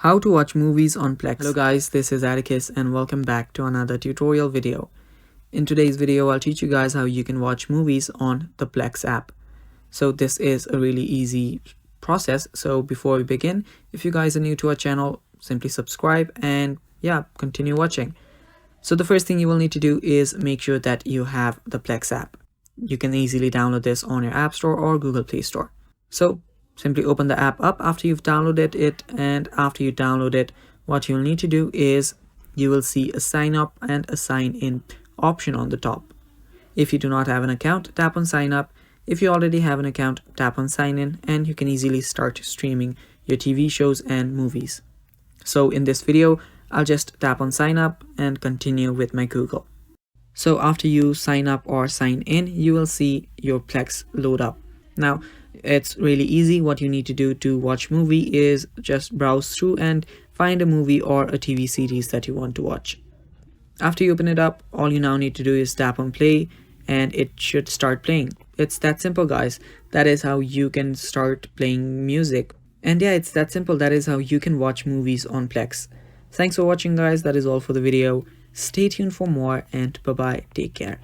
How to watch movies on Plex. Hello guys, this is Atticus and welcome back to another tutorial video. In today's video, I'll teach you guys how you can watch movies on the Plex app. So this is a really easy process. So before we begin, if you guys are new to our channel, simply subscribe and continue watching. So the first thing you will need to do is make sure that you have the Plex app. You can easily download this on your App Store or Google Play Store. So simply open the app up after you've downloaded it, and after you download it, what you'll need to do is you will see a sign up and a sign in option on the top. If you do not have an account, tap on sign up. If you already have an account, tap on sign in, and you can easily start streaming your TV shows and movies. So in this video, I'll just tap on sign up and continue with my Google. So after you sign up or sign in, you will see your Plex load up. Now, it's really easy. What you need to do to watch movie is just browse through and find a movie or a TV series that you want to watch. After you open it up, all you now need to do is tap on play and it should start playing. It's that simple, guys. That is how you can start playing music. And yeah, it's that simple. That is how you can watch movies on Plex. Thanks for watching, guys. That is all for the video. Stay tuned for more and bye-bye. Take care.